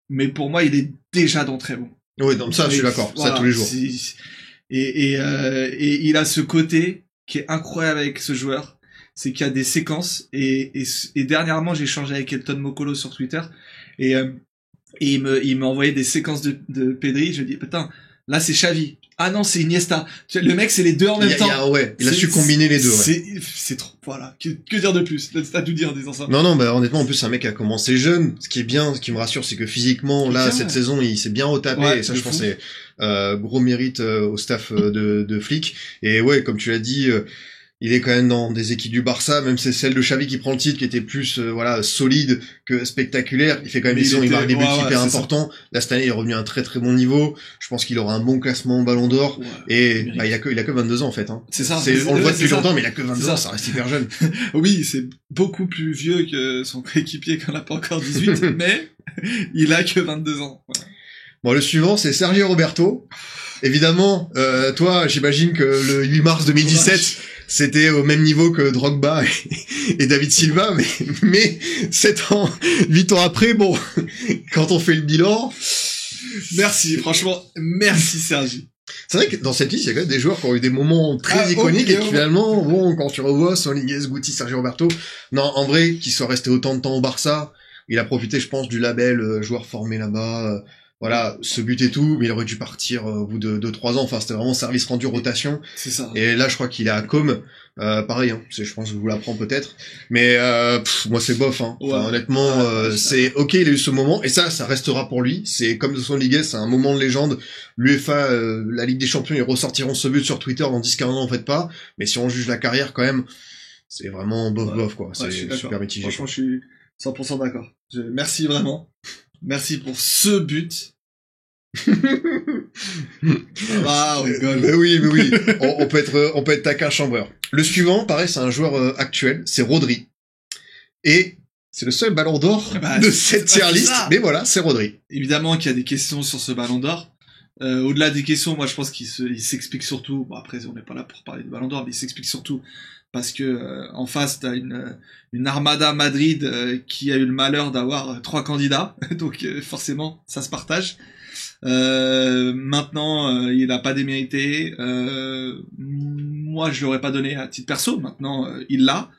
B: Mais pour moi, il est déjà d'entrée bon.
A: Oui, donc ça, je suis d'accord. Voilà, ça tous les jours.
B: Et il a ce côté qui est incroyable avec ce joueur, c'est qu'il y a des séquences. Et dernièrement, j'ai échangé avec Elton Mokolo sur Twitter et il m'a envoyé des séquences de Pedri. Je lui dis putain, là c'est Xavi. Ah non, c'est Iniesta. Le mec, c'est les deux en même temps.
A: Ouais, il a su combiner les deux. Ouais.
B: C'est trop. Voilà. Que dire de plus? T'as tout dit en disant ça.
A: Non, bah honnêtement, en plus, c'est un mec qui a commencé jeune. Ce qui est bien, ce qui me rassure, c'est que physiquement, là, cette saison, il s'est bien retapé. Ouais, et ça, je pense, c'est gros mérite au staff de Flick. Et ouais, comme tu l'as dit, il est quand même dans des équipes du Barça, même c'est celle de Xavi qui prend le titre, qui était plus voilà solide que spectaculaire. Il fait quand même des saisons, il marque des buts hyper importants. Là cette année, il est revenu à un très très bon niveau. Je pense qu'il aura un bon classement au Ballon d'Or. Ouais, et bah, il a que 22 ans en fait. Hein.
B: C'est ça.
A: On le voit depuis longtemps, mais il a que 22 ans, ça reste hyper jeune.
B: Oui, c'est beaucoup plus vieux que son coéquipier qui en a pas encore 18, mais il a que 22 ans. Voilà.
A: Bon, le suivant, c'est Sergio Roberto. Évidemment, toi, j'imagine que le 8 mars 2017, c'était au même niveau que Drogba et David Silva, mais 7 ans, 8 ans après, bon, quand on fait le bilan...
B: Merci, franchement, merci Sergi.
A: C'est vrai que dans cette liste, il y a quand même des joueurs qui ont eu des moments très iconiques et finalement, bon, quand tu revois Soliguez, Guti, Sergio Roberto, non, en vrai, qu'il soit resté autant de temps au Barça, il a profité, je pense, du label joueur formé là-bas, voilà, ce but et tout, mais il aurait dû partir au bout de 2-3 ans. Enfin, c'était vraiment service rendu rotation.
B: C'est ça.
A: Et là, je crois qu'il est à Com. Pareil, hein. Je pense que je vous l'apprends peut-être. Mais moi, c'est bof. Hein. Ouais. Enfin, honnêtement, c'est ok. Il a eu ce moment, et ça restera pour lui. C'est comme de son Ligue, c'est un moment de légende. L'UEFA, la Ligue des Champions, ils ressortiront ce but sur Twitter dans 10-15 ans, en fait pas. Mais si on juge la carrière, quand même, c'est vraiment bof, quoi. C'est super mitigé.
B: Franchement, je suis 100% d'accord. Merci vraiment. Merci pour ce but. Ah, on rigole.
A: Mais oui. on peut être taquin chambreur. Le suivant, pareil, c'est un joueur actuel, c'est Rodri. Et c'est le seul ballon d'or de cette tier list. Mais voilà, c'est Rodri.
B: Évidemment qu'il y a des questions sur ce ballon d'or. Au-delà des questions, moi je pense qu'il s'explique surtout, bon après on n'est pas là pour parler de ballon d'or, mais il s'explique surtout parce que en face t'as une Armada Madrid qui a eu le malheur d'avoir 3 candidats, donc forcément ça se partage. Maintenant il a pas démérité. Moi je l'aurais pas donné à titre perso. Maintenant il l'a.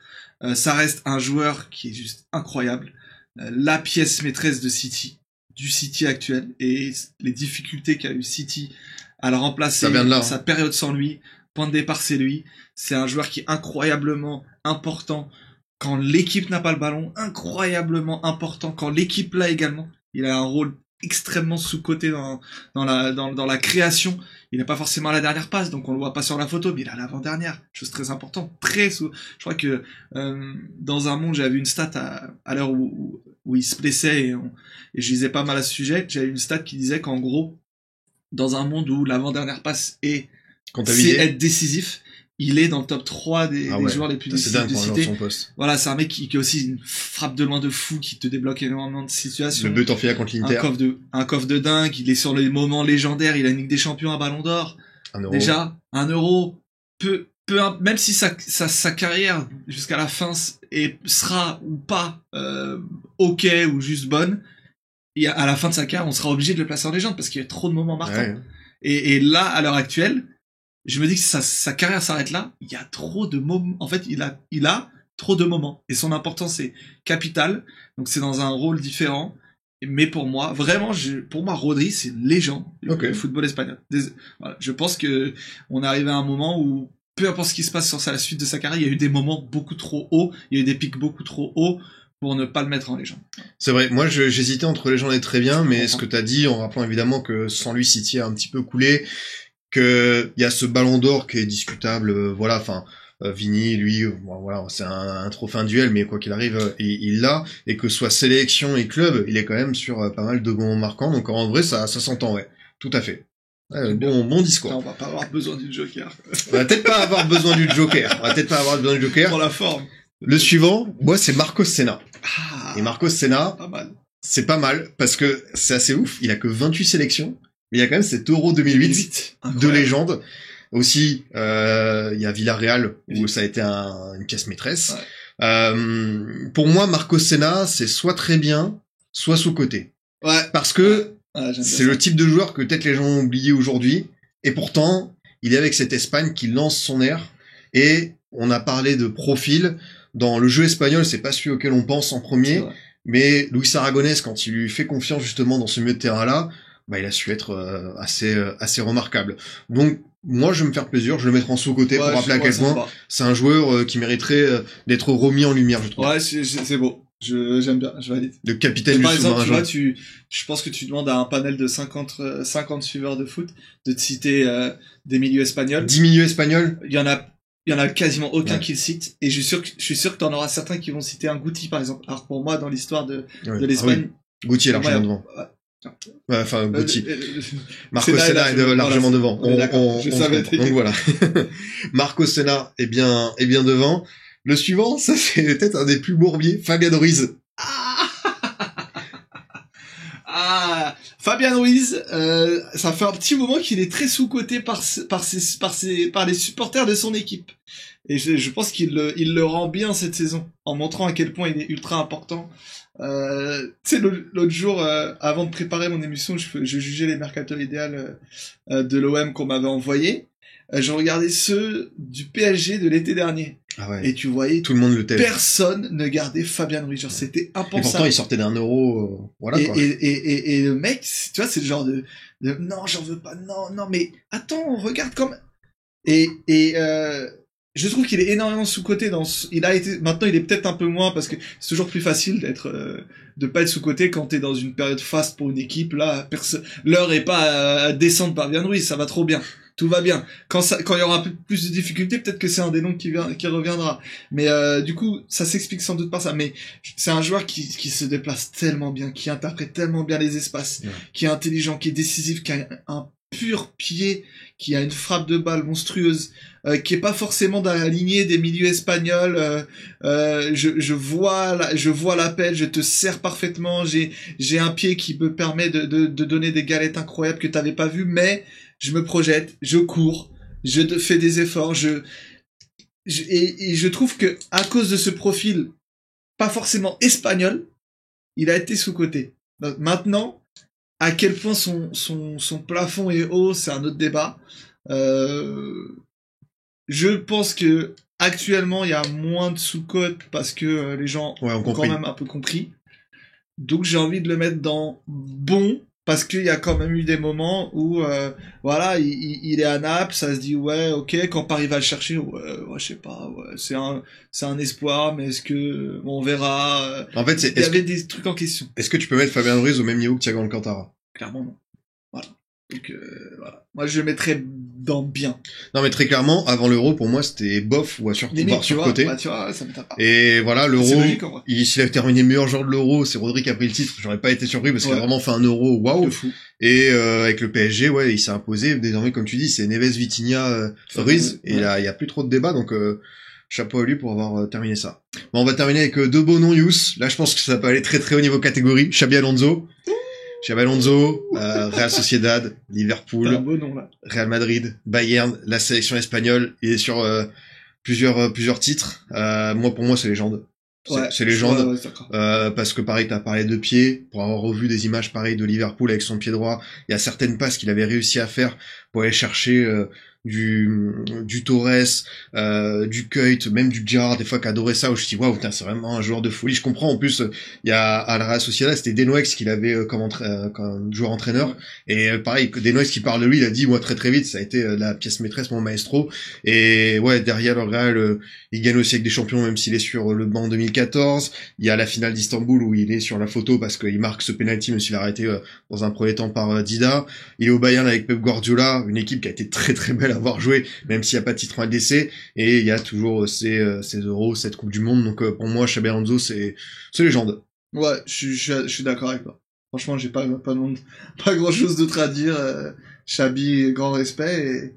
B: Ça reste un joueur qui est juste incroyable. La pièce maîtresse de City, du City actuel, et les difficultés qu'a eu City à le remplacer, sa période sans lui. Point de départ, c'est lui. C'est un joueur qui est incroyablement important quand l'équipe n'a pas le ballon, incroyablement important quand l'équipe l'a également. Il a un rôle extrêmement sous-coté dans la création. Il n'est pas forcément à la dernière passe, donc on le voit pas sur la photo, mais il est à l'avant-dernière. Chose très importante, Je crois que dans un monde, j'avais une stat à l'heure où il se blessait et je lisais pas mal à ce sujet. J'avais une stat qui disait qu'en gros, dans un monde où l'avant-dernière passe c'est être décisif, il est dans le top 3 des joueurs les plus décisifs de Cité. Voilà, c'est un mec qui a aussi une frappe de loin de fou, qui te débloque énormément de situations.
A: Le but en finale contre l'Inter.
B: Un coffre de dingue, il est sur les moments légendaires, il a une Ligue des Champions, un Ballon d'Or. Déjà, 1 euro. Même si sa carrière jusqu'à la fin sera ou pas ok ou juste bonne, et à la fin de sa carrière, on sera obligé de le placer en légende parce qu'il y a trop de moments marquants. Ouais. Et là, à l'heure actuelle, je me dis que sa carrière s'arrête là. Il y a trop de moments. En fait, il a trop de moments. Et son importance est capitale. Donc, c'est dans un rôle différent. Mais pour moi, vraiment, Rodri, c'est une légende du football espagnol. Voilà. Je pense que on est arrivé à un moment où, peu importe ce qui se passe sur la suite de sa carrière, il y a eu des moments beaucoup trop hauts. Il y a eu des pics beaucoup trop hauts pour ne pas le mettre en légende.
A: C'est vrai. Moi, j'hésitais entre légende et très bien. Mais ce que t'as dit, en rappelant évidemment que sans lui, City a un petit peu coulé, que il y a ce ballon d'or qui est discutable, voilà, enfin, Vini, lui, bon, voilà, c'est un trophée individuel, mais quoi qu'il arrive, il l'a, et que ce soit sélection et club, il est quand même sur pas mal de bons marquants, donc en vrai, ça s'entend, ouais, tout à fait. Ouais, bon discours.
B: Là, on va pas avoir besoin du Joker.
A: On va peut-être pas avoir besoin du Joker.
B: Pour la forme.
A: Le suivant, moi, c'est Marcos Senna.
B: Ah,
A: et Marcos Senna,
B: pas mal.
A: C'est pas mal, parce que c'est assez ouf, il a que 28 sélections, mais il y a quand même cet Euro 2008 de légende. Aussi, il y a Villarreal, où ça a été une pièce maîtresse. Ouais. Pour moi, Marcos Senna, c'est soit très bien, soit sous-coté.
B: Ouais.
A: Parce que c'est le type de joueur que peut-être les gens ont oublié aujourd'hui, et pourtant, il est avec cette Espagne qui lance son air, et on a parlé de profil. Dans le jeu espagnol, c'est pas celui auquel on pense en premier, mais Luis Aragonés, quand il lui fait confiance justement dans ce milieu de terrain-là, bah, il a su être assez remarquable. Donc, moi, je vais me faire plaisir, je le mettrai en sous-côté pour rappeler à quel point c'est un joueur qui mériterait d'être remis en lumière, je trouve.
B: Ouais, c'est beau. J'aime bien, je valide.
A: Le capitaine du sous-marin.
B: Par exemple, tu vois, je pense que tu demandes à un panel de 50 suiveurs de foot de te citer des milieux espagnols.
A: 10 milieux espagnols?
B: Il y en a quasiment aucun qui le cite, et je suis sûr que t'en auras certains qui vont citer un Guti, par exemple. Alors pour moi, dans l'histoire de l'Espagne.
A: Ah oui. Guti est largement devant. Ouais, enfin, Guti. Marcos Senna est largement devant. Donc voilà. Marcos Senna est bien devant. Le suivant, ça c'est peut-être un des plus bourbiers, Fabian Ruiz.
B: Fabian Ruiz, ça fait un petit moment qu'il est très sous-coté par les supporters de son équipe. Et je pense qu'il le rend bien cette saison, en montrant à quel point il est ultra important. Tu sais, l'autre jour, avant de préparer mon émission, je jugeais les mercato idéal de l'OM qu'on m'avait envoyé. Je regardais ceux du PSG de l'été dernier.
A: Ah ouais.
B: Et tu voyais,
A: tout le monde le tèche.
B: Personne ne gardait Fabian Ruiz. C'était impensable.
A: Et pourtant, il sortait d'un Euro, voilà, quoi.
B: Et le mec, tu vois, c'est le genre de non, j'en veux pas, non, mais attends, regarde comme, je trouve qu'il est énormément sous-coté maintenant il est peut-être un peu moins parce que c'est toujours plus facile de pas être sous-coté quand t'es dans une période faste pour une équipe. Là, l'heure est pas à descendre par Fabian Ruiz, ça va trop bien. Tout va bien. Quand il y aura un peu plus de difficultés, peut-être que c'est un des noms qui reviendra. Mais du coup, ça s'explique sans doute par ça. Mais c'est un joueur qui se déplace tellement bien, qui interprète tellement bien les espaces, qui est intelligent, qui est décisif, qui a un pur pied, qui a une frappe de balle monstrueuse, qui est pas forcément dans la lignée des milieux espagnols. Je vois l'appel, je te sers parfaitement. J'ai un pied qui me permet de donner des galettes incroyables que t'avais pas vues, mais je me projette, je cours, je fais des efforts, et je trouve que à cause de ce profil pas forcément espagnol, il a été sous-coté. Maintenant, à quel point son plafond est haut, c'est un autre débat. Je pense que actuellement il y a moins de sous-cote parce que les gens ont quand même un peu compris. Donc j'ai envie de le mettre dans bon. Parce qu'il y a quand même eu des moments où, voilà, il est à Naples, ça se dit, ouais, ok, quand Paris va le chercher, ouais, je sais pas, ouais, c'est un espoir, mais est-ce que, on verra,
A: en fait,
B: il y avait des trucs en question.
A: Est-ce que tu peux mettre Fabian Ruiz au même niveau que Thiago Alcantara?
B: Clairement, non. Voilà. Donc, voilà. Moi, je le mettrais dans bien.
A: Non, mais très clairement, avant l'Euro, pour moi, c'était bof ou à surcoté.
B: Tu vois, ça m'étonne pas.
A: Et voilà, l'Euro, s'il avait terminé meilleur joueur de l'Euro, c'est Rodri qui a pris le titre. J'aurais pas été surpris parce qu'il a vraiment fait un Euro, waouh. Et, avec le PSG, ouais, il s'est imposé. Désormais, comme tu dis, c'est Neves, Vitinha, Ruiz. Et il y a plus trop de débat, donc, chapeau à lui pour avoir terminé ça. Bon, on va terminer avec deux beaux noms, Yous. Là, je pense que ça peut aller très très haut niveau catégorie. Xabi Alonso. Real Sociedad, Liverpool,
B: beau nom, là.
A: Real Madrid, Bayern, la sélection espagnole, il est sur plusieurs titres. Pour moi, c'est légende. C'est légende. Parce que pareil, t'as parlé de pied, pour avoir revu des images pareilles de Liverpool avec son pied droit, il y a certaines passes qu'il avait réussi à faire pour aller chercher du Torres, du Kuyt, même du Gerrard, des fois qu'adorait ça, où je dis waouh, putain, c'est vraiment un joueur de folie. Je comprends, en plus, il y a à la Real Sociedad, c'était Denoex qui l'avait comme joueur entraîneur, et pareil, Denoex qui parle de lui, il a dit moi très très vite, ça a été la pièce maîtresse, mon maestro, et ouais, derrière le Real, il gagne aussi avec des champions, même s'il est sur le banc en 2014, il y a la finale d'Istanbul où il est sur la photo parce qu'il marque ce penalty, même s'il a arrêté dans un premier temps par Dida, il est au Bayern avec Pep Guardiola, une équipe qui a été très très belle avoir joué, même s'il n'y a pas de titre en LDC, et il y a toujours ces Euros, cette Coupe du Monde, donc pour moi, Xabi Alonso, c'est légende.
B: Ouais, je suis d'accord avec toi. Franchement, j'ai pas grand chose d'autre à dire. Xabi, grand respect,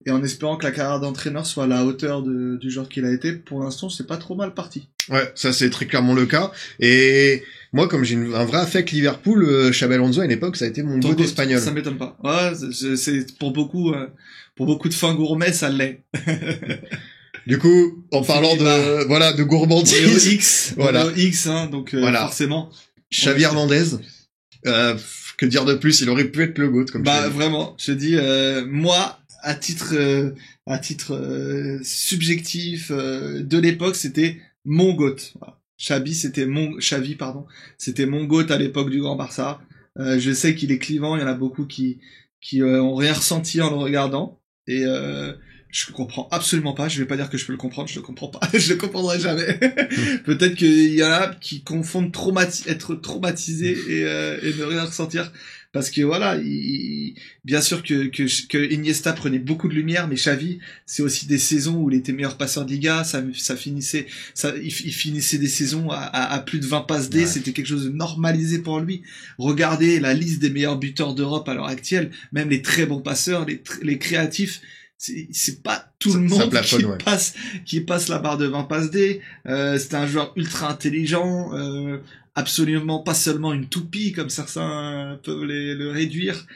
B: et en espérant que la carrière d'entraîneur soit à la hauteur du joueur qu'il a été, pour l'instant, c'est pas trop mal parti.
A: Ouais, ça c'est très clairement le cas. Et moi, comme j'ai un vrai affect Liverpool, Xabi Alonso à une époque, ça a été mon goût espagnol.
B: Ça m'étonne pas. Ouais, c'est pour beaucoup de fins gourmets, ça l'est.
A: Du coup, en parlant de gourmandise,
B: X,
A: voilà,
B: X, hein, donc voilà. Forcément.
A: Xavi Hernandez. Que dire de plus, il aurait pu être le GOAT comme
B: ça. Bah vraiment, je dis moi à titre subjectif de l'époque, c'était mon GOAT. Voilà. Xavi, c'était mon GOAT à l'époque du Grand Barça. Je sais qu'il est clivant, il y en a beaucoup qui ont rien ressenti en le regardant, et je comprends absolument pas. Je vais pas dire que je peux le comprendre, je le comprends pas. Je le comprendrai jamais. Peut-être qu'il y en a qui confondent être traumatisé et ne rien ressentir. Parce que voilà, bien sûr que Iniesta prenait beaucoup de lumière, mais Xavi, c'est aussi des saisons où il était meilleur passeur de Liga, il finissait des saisons à plus de 20 passes D, ouais. C'était quelque chose de normalisé pour lui. Regardez la liste des meilleurs buteurs d'Europe à l'heure actuelle, même les très bons passeurs, les créatifs, c'est pas tout le monde qui passe la barre de 20 passes D. C'est un joueur ultra intelligent, absolument pas seulement une toupie comme certains peuvent le réduire.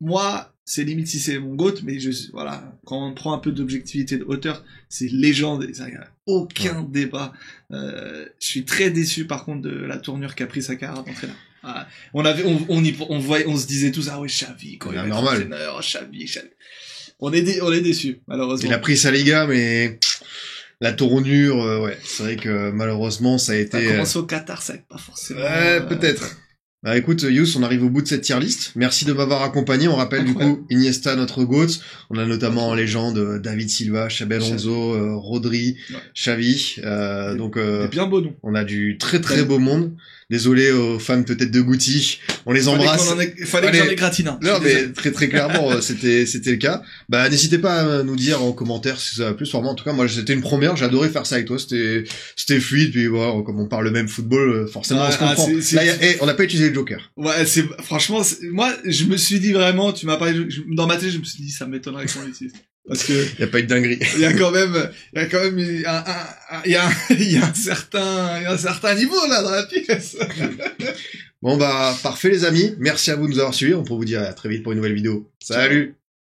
B: Moi, c'est limite si c'est mon GOAT, mais voilà, quand on prend un peu d'objectivité de hauteur, c'est légende, il n'y a aucun débat. Je suis très déçu par contre de la tournure qu'a pris sa carrière d'entraîneur. Ah, on se disait tous, ah oui, Xavi, quand il est entraîneur, Xavi. On est déçus, malheureusement.
A: Il a pris sa Liga, mais la tournure, ouais, c'est vrai que malheureusement, ça a été...
B: Ça a commencé au Qatar, ça n'avait pas forcément...
A: Ouais, peut-être. Bah écoute, Yous, on arrive au bout de cette tier list. Merci de m'avoir accompagné. On rappelle du coup Iniesta, notre GOAT. On a notamment en légende David Silva, Xabi Alonso, Rodri, Xavi. Donc
B: bien beau, nous.
A: On a du très très beau monde. Désolé aux fans peut-être de Guti, on les embrasse.
B: Fallait que j'en ai gratiné.
A: Non mais très très clairement c'était le cas. Bah n'hésitez pas à nous dire en commentaire si ça va plus. Vraiment en tout cas moi c'était une première, j'ai adoré faire ça avec toi, c'était fluide, puis voilà, comme on parle le même football, forcément on se comprend. Là on n'a pas utilisé le Joker.
B: Ouais, franchement moi je me suis dit vraiment, tu m'as parlé dans ma tête, je me suis dit ça m'étonnerait qu'on l'utilise. Parce que
A: il y a pas eu de dinguerie.
B: Il y a quand même un certain niveau là dans la pièce.
A: Bon bah parfait les amis, merci à vous de nous avoir suivis, on peut vous dire à très vite pour une nouvelle vidéo. Salut.